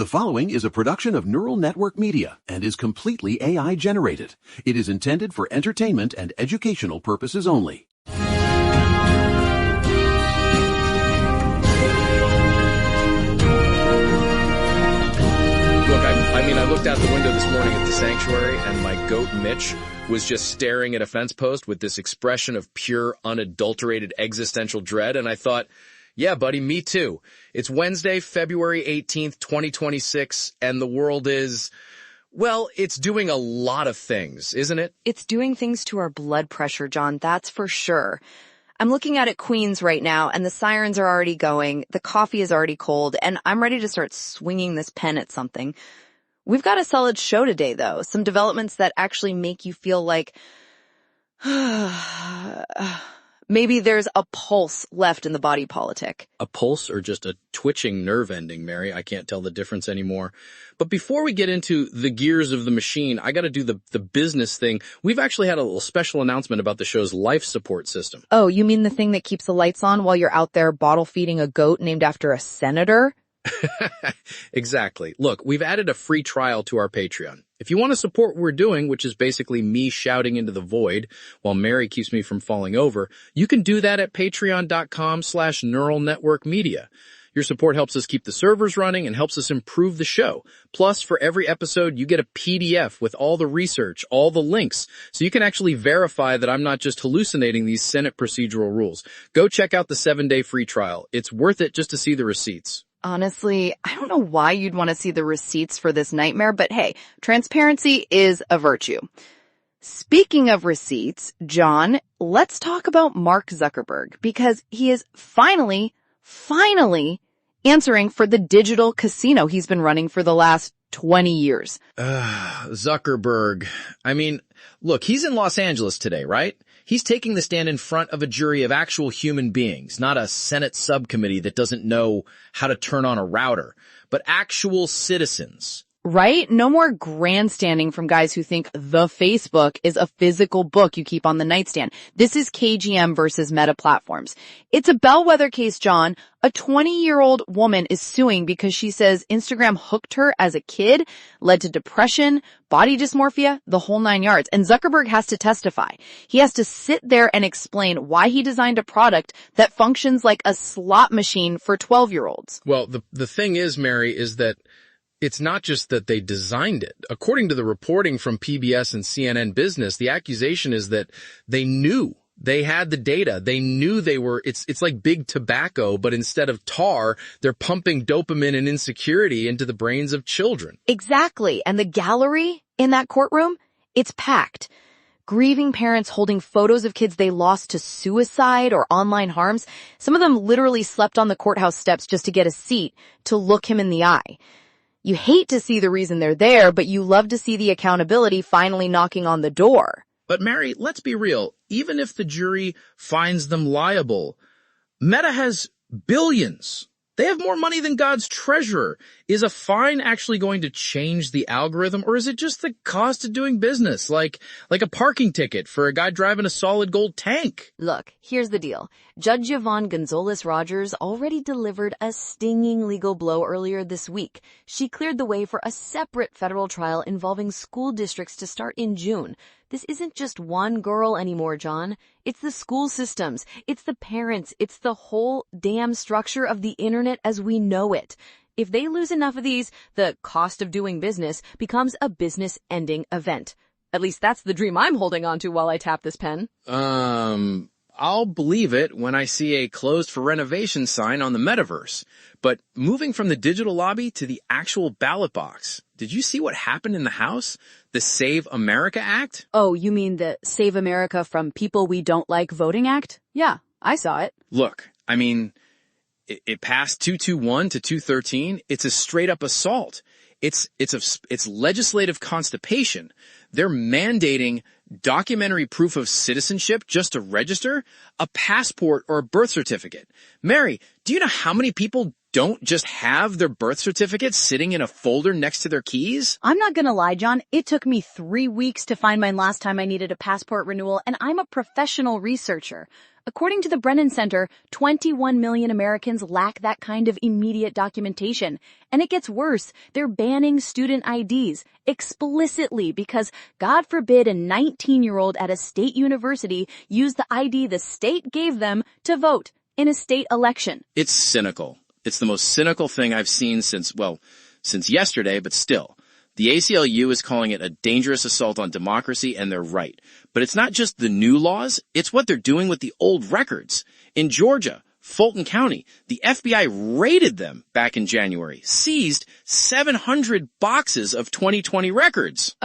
The following is a production of Neural Network Media and is completely AI generated. It is intended for entertainment and educational purposes only. Look, I looked out the window this morning at the sanctuary, and my goat Mitch was just staring at a fence post with this expression of pure, unadulterated existential dread, and I thought, yeah, buddy, me too. It's Wednesday, February 18th, 2026, and the world is, well, it's doing a lot of things, isn't it? It's doing things to our blood pressure, John, that's for sure. I'm looking at Queens right now, and the sirens are already going, the coffee is already cold, and I'm ready to start swinging this pen at something. We've got a solid show today, though. Some developments that actually make you feel like maybe there's a pulse left in the body politic. A pulse or just a twitching nerve ending, Mary? I can't tell the difference anymore. But before we get into the gears of the machine, I got to do the business thing. We've actually had a little special announcement about the show's life support system. Oh, you mean the thing that keeps the lights on while you're out there bottle feeding a goat named after a senator? Exactly. Look, we've added a free trial to our Patreon. If you want to support what we're doing, which is basically me shouting into the void while Mary keeps me from falling over, you can do that at patreon.com/neural network media. Your support helps us keep the servers running and helps us improve the show. Plus, for every episode, you get a PDF with all the research, all the links, so you can actually verify that I'm not just hallucinating these Senate procedural rules. Go check out the 7-day free trial. It's worth it just to see the receipts. Honestly, I don't know why you'd want to see the receipts for this nightmare, but hey, transparency is a virtue. Speaking of receipts, John, let's talk about Mark Zuckerberg, because he is finally answering for the digital casino he's been running for the last 20 years. Zuckerberg. I mean, look, he's in Los Angeles today, right? He's taking the stand in front of a jury of actual human beings, not a Senate subcommittee that doesn't know how to turn on a router, but actual citizens. Right? No more grandstanding from guys who think the Facebook is a physical book you keep on the nightstand. This is KGM versus Meta Platforms. It's a bellwether case, John. A 20-year-old woman is suing because she says Instagram hooked her as a kid, led to depression, body dysmorphia, the whole 9 yards. And Zuckerberg has to testify. He has to sit there and explain why he designed a product that functions like a slot machine for 12-year-olds. Well, the thing is, Mary, is that it's not just that they designed it. According to the reporting from PBS and CNN Business, the accusation is that they knew they had the data. They knew they were, it's like big tobacco, but instead of tar, they're pumping dopamine and insecurity into the brains of children. Exactly. And the gallery in that courtroom, it's packed. Grieving parents holding photos of kids they lost to suicide or online harms. Some of them literally slept on the courthouse steps just to get a seat to look him in the eye. You hate to see the reason they're there, but you love to see the accountability finally knocking on the door. But Mary, let's be real. Even if the jury finds them liable, Meta has billions. They have more money than God's treasurer. Is a fine actually going to change the algorithm, or is it just the cost of doing business, like a parking ticket for a guy driving a solid gold tank? Look, here's the deal. Judge Yvonne Gonzalez-Rogers already delivered a stinging legal blow earlier this week. She cleared the way for a separate federal trial involving school districts to start in June. This isn't just one girl anymore, John. It's the school systems. It's the parents. It's the whole damn structure of the internet as we know it. If they lose enough of these, the cost of doing business becomes a business-ending event. At least that's the dream I'm holding on to while I tap this pen. I'll believe it when I see a closed for renovation sign on the metaverse. But moving from the digital lobby to the actual ballot box, did you see what happened in the House? The Save America Act? Oh, you mean the Save America from People We Don't Like Voting Act? Yeah, I saw it. Look, I mean, it passed 221 to 213. It's a straight up assault. It's legislative constipation. They're mandating documentary proof of citizenship just to register, a passport or a birth certificate. Mary, do you know how many people don't just have their birth certificate sitting in a folder next to their keys? I'm not gonna lie, John. It took me 3 weeks to find mine last time I needed a passport renewal, and I'm a professional researcher. According to the Brennan Center, 21 million Americans lack that kind of immediate documentation. And it gets worse. They're banning student IDs explicitly because, God forbid, a 19-year-old at a state university use the ID the state gave them to vote in a state election. It's cynical. It's the most cynical thing I've seen since yesterday, but still. The ACLU is calling it a dangerous assault on democracy, and they're right. But it's not just the new laws, it's what they're doing with the old records. In Georgia, Fulton County, the FBI raided them back in January, seized 700 boxes of 2020 records.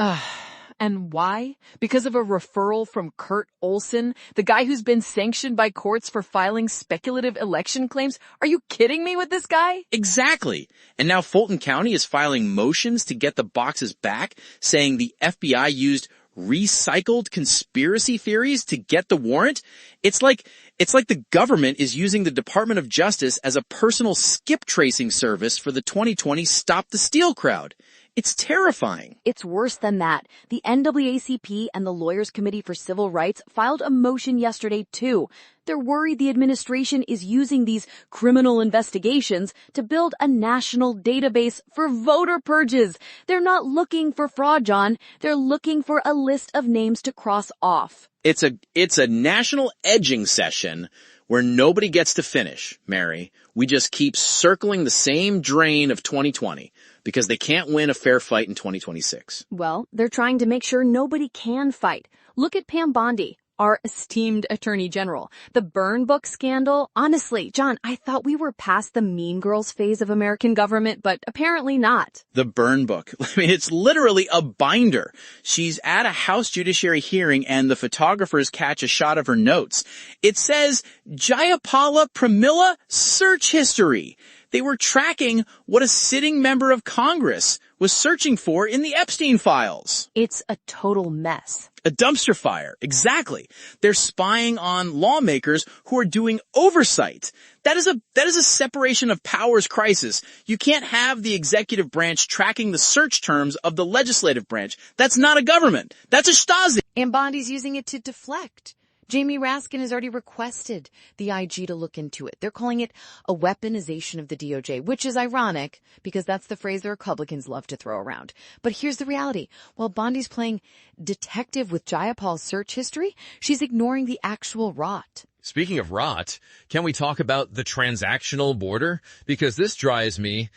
And why? Because of a referral from Kurt Olson, the guy who's been sanctioned by courts for filing speculative election claims? Are you kidding me with this guy? Exactly. And now Fulton County is filing motions to get the boxes back, saying the FBI used recycled conspiracy theories to get the warrant. It's like the government is using the Department of Justice as a personal skip tracing service for the 2020 Stop the Steal crowd. It's terrifying. It's worse than that. The NAACP and the Lawyers Committee for Civil Rights filed a motion yesterday too. They're worried the administration is using these criminal investigations to build a national database for voter purges. They're not looking for fraud, John. They're looking for a list of names to cross off. It's a national edging session where nobody gets to finish, Mary. We just keep circling the same drain of 2020 because they can't win a fair fight in 2026. Well, they're trying to make sure nobody can fight. Look at Pam Bondi, our esteemed Attorney General. The Burn Book scandal. Honestly, John, I thought we were past the Mean Girls phase of American government, but apparently not. The Burn Book. I mean, it's literally a binder. She's at a House Judiciary hearing and the photographers catch a shot of her notes. It says, Jayapala Pramila search history. They were tracking what a sitting member of Congress was searching for in the Epstein files. It's a total mess. A dumpster fire. Exactly. They're spying on lawmakers who are doing oversight. That is a separation of powers crisis. You can't have the executive branch tracking the search terms of the legislative branch. That's not a government. That's a Stasi. And Bondi's using it to deflect. Jamie Raskin has already requested the IG to look into it. They're calling it a weaponization of the DOJ, which is ironic because that's the phrase the Republicans love to throw around. But here's the reality. While Bondi's playing detective with Jayapal's search history, she's ignoring the actual rot. Speaking of rot, can we talk about the transactional border? Because this drives me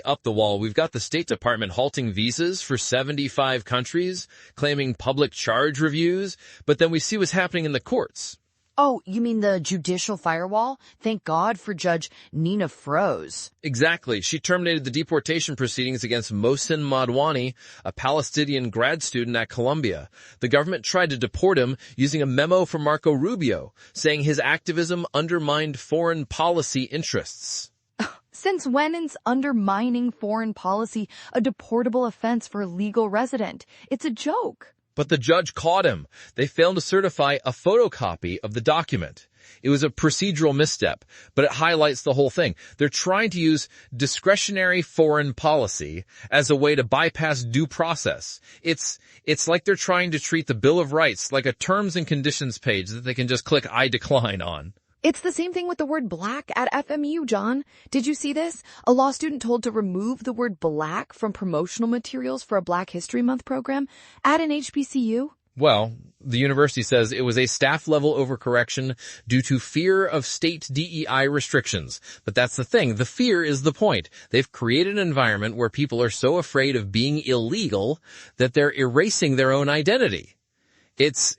up the wall. We've got the State Department halting visas for 75 countries, claiming public charge reviews, but then we see what's happening in the courts. Oh, you mean the judicial firewall? Thank God for Judge Nina Froese. Exactly. She terminated the deportation proceedings against Mohsen Madwani, a Palestinian grad student at Columbia. The government tried to deport him using a memo from Marco Rubio, saying his activism undermined foreign policy interests. Since when is undermining foreign policy a deportable offense for a legal resident? It's a joke. But the judge caught him. They failed to certify a photocopy of the document. It was a procedural misstep, but it highlights the whole thing. They're trying to use discretionary foreign policy as a way to bypass due process. It's like they're trying to treat the Bill of Rights like a terms and conditions page that they can just click I decline on. It's the same thing with the word black at FMU, John. Did you see this? A law student told to remove the word black from promotional materials for a Black History Month program at an HBCU. Well, the university says it was a staff-level overcorrection due to fear of state DEI restrictions. But that's the thing. The fear is the point. They've created an environment where people are so afraid of being illegal that they're erasing their own identity. It's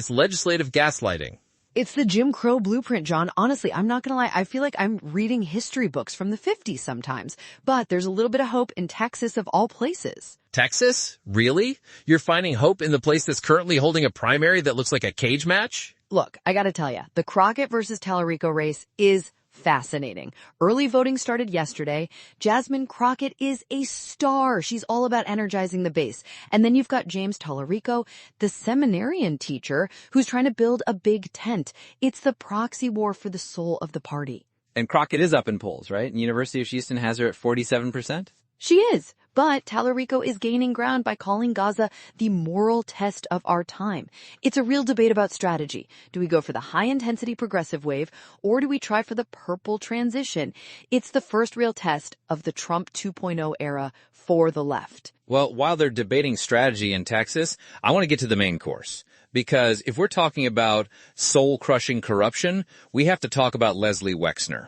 legislative gaslighting. It's the Jim Crow blueprint, John. Honestly, I'm not gonna lie. I feel like I'm reading history books from the 50s sometimes. But there's a little bit of hope in Texas of all places. Texas? Really? You're finding hope in the place that's currently holding a primary that looks like a cage match? Look, I gotta tell you, the Crockett versus Tallarico race is fascinating. Early voting started yesterday. Jasmine Crockett is a star. She's all about energizing the base. And then you've got James Tallarico, the seminarian teacher who's trying to build a big tent. It's the proxy war for the soul of the party. And Crockett is up in polls, right? And University of Houston has her at 47%. She is. But Tallarico is gaining ground by calling Gaza the moral test of our time. It's a real debate about strategy. Do we go for the high-intensity progressive wave, or do we try for the purple transition? It's the first real test of the Trump 2.0 era for the left. Well, while they're debating strategy in Texas, I want to get to the main course. Because if we're talking about soul-crushing corruption, we have to talk about Leslie Wexner.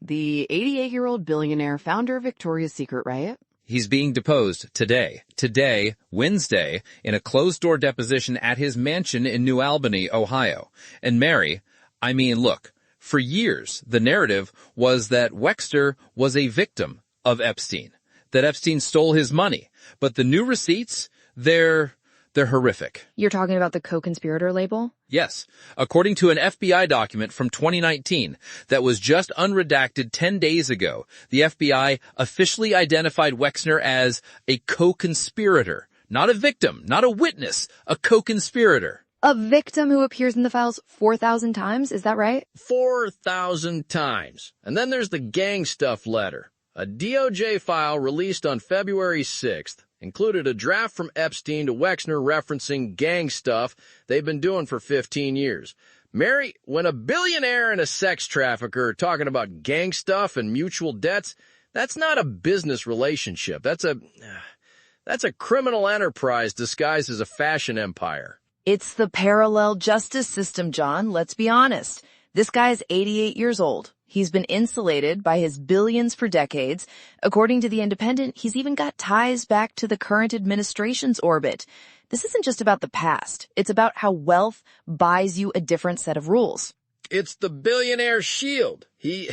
The 88-year-old billionaire founder of Victoria's Secret, right? He's being deposed today, Wednesday, in a closed-door deposition at his mansion in New Albany, Ohio. And Mary, look, for years, the narrative was that Wexner was a victim of Epstein, that Epstein stole his money. But the new receipts, they're horrific. You're talking about the co-conspirator label? Yes. According to an FBI document from 2019 that was just unredacted 10 days ago, the FBI officially identified Wexner as a co-conspirator. Not a victim, not a witness, a co-conspirator. A victim who appears in the files 4,000 times, is that right? 4,000 times. And then there's the gang stuff letter. A DOJ file released on February 6th included a draft from Epstein to Wexner referencing gang stuff they've been doing for 15 years. Mary, when a billionaire and a sex trafficker are talking about gang stuff and mutual debts, that's not a business relationship. That's a criminal enterprise disguised as a fashion empire. It's the parallel justice system, John. Let's be honest. This guy's 88 years old. He's been insulated by his billions for decades. According to The Independent, he's even got ties back to the current administration's orbit. This isn't just about the past. It's about how wealth buys you a different set of rules. It's the billionaire shield. He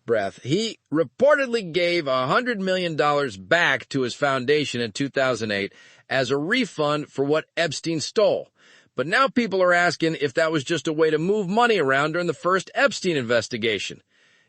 reportedly gave $100 million back to his foundation in 2008 as a refund for what Epstein stole. But now people are asking if that was just a way to move money around during the first Epstein investigation.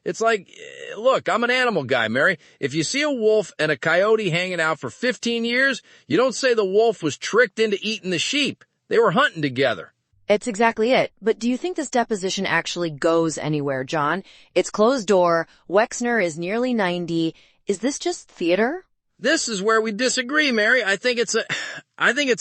It's like, look, I'm an animal guy, Mary. If you see a wolf and a coyote hanging out for 15 years, you don't say the wolf was tricked into eating the sheep. They were hunting together. It's exactly it. But do you think this deposition actually goes anywhere, John? It's closed door. Wexner is nearly 90. Is this just theater? This is where we disagree, Mary. I think it's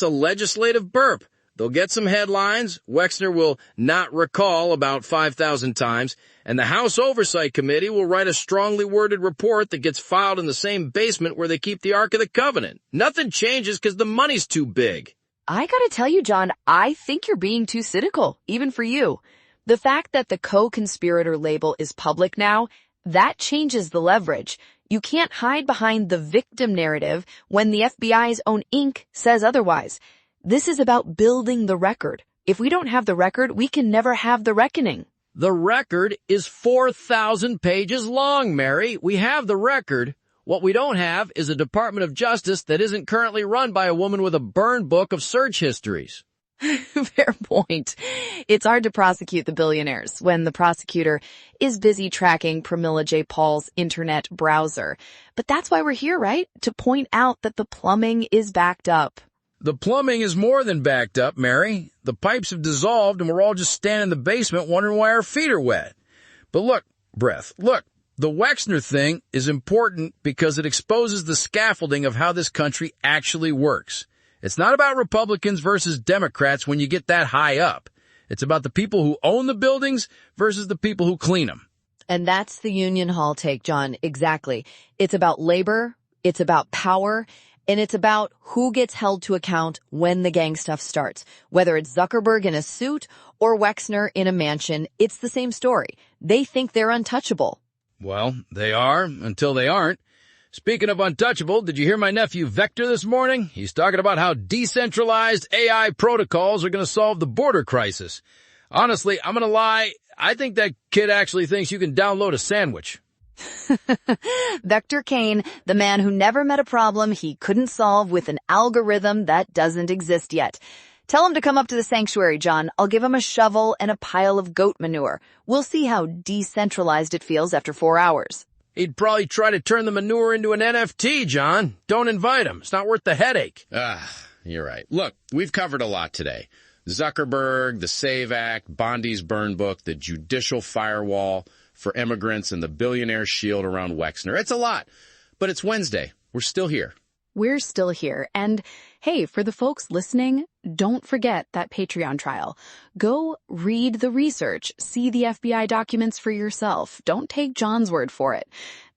a legislative burp. They'll get some headlines. Wexner will not recall about 5,000 times. And the House Oversight Committee will write a strongly worded report that gets filed in the same basement where they keep the Ark of the Covenant. Nothing changes because the money's too big. I gotta tell you, John, I think you're being too cynical, even for you. The fact that the co-conspirator label is public now, that changes the leverage. You can't hide behind the victim narrative when the FBI's own ink says otherwise. This is about building the record. If we don't have the record, we can never have the reckoning. The record is 4,000 pages long, Mary. We have the record. What we don't have is a Department of Justice that isn't currently run by a woman with a burn book of search histories. Fair point. It's hard to prosecute the billionaires when the prosecutor is busy tracking Pramila J. Paul's internet browser. But that's why we're here, right? To point out that the plumbing is backed up. The plumbing is more than backed up, Mary. The pipes have dissolved and we're all just standing in the basement wondering why our feet are wet. But look, the Wexner thing is important because it exposes the scaffolding of how this country actually works. It's not about Republicans versus Democrats when you get that high up. It's about the people who own the buildings versus the people who clean them. And that's the Union Hall take, John. Exactly. It's about labor. It's about power. And it's about who gets held to account when the gang stuff starts. Whether it's Zuckerberg in a suit or Wexner in a mansion, it's the same story. They think they're untouchable. Well, they are until they aren't. Speaking of untouchable, did you hear my nephew Vector this morning? He's talking about how decentralized AI protocols are going to solve the border crisis. Honestly, I'm going to lie. I think that kid actually thinks you can download a sandwich. Vector Kane, the man who never met a problem he couldn't solve with an algorithm that doesn't exist yet. Tell him to come up to the sanctuary, John. I'll give him a shovel and a pile of goat manure. We'll see how decentralized it feels after 4 hours. He'd probably try to turn the manure into an NFT, John. Don't invite him. It's not worth the headache. You're right. Look, we've covered a lot today. Zuckerberg, the SAVE Act, Bondi's burn book, the judicial firewall for immigrants, and the billionaire shield around Wexner. It's a lot. But it's Wednesday. We're still here. We're still here. And hey, for the folks listening, don't forget that Patreon trial. Go read the research, see the FBI documents for yourself. Don't take John's word for it,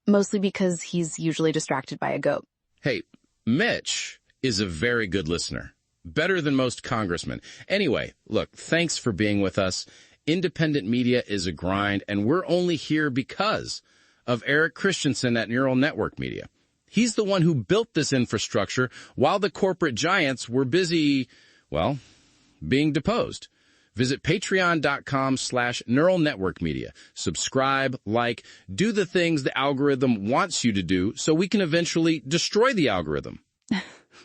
mostly because he's usually distracted by a goat. Hey, Mitch is a very good listener. Better than most congressmen. Anyway, look, thanks for being with us. Independent media is a grind, and we're only here because of Eric Christensen at Neural Network Media. He's the one who built this infrastructure while the corporate giants were busy, well, being deposed. Visit patreon.com/neural network media. Subscribe, like, do the things the algorithm wants you to do so we can eventually destroy the algorithm.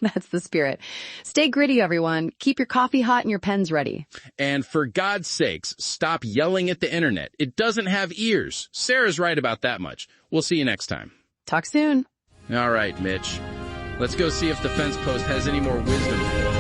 That's the spirit. Stay gritty, everyone. Keep your coffee hot and your pens ready. And for God's sakes, stop yelling at the internet. It doesn't have ears. Sarah's right about that much. We'll see you next time. Talk soon. All right, Mitch. Let's go see if the fence post has any more wisdom for us.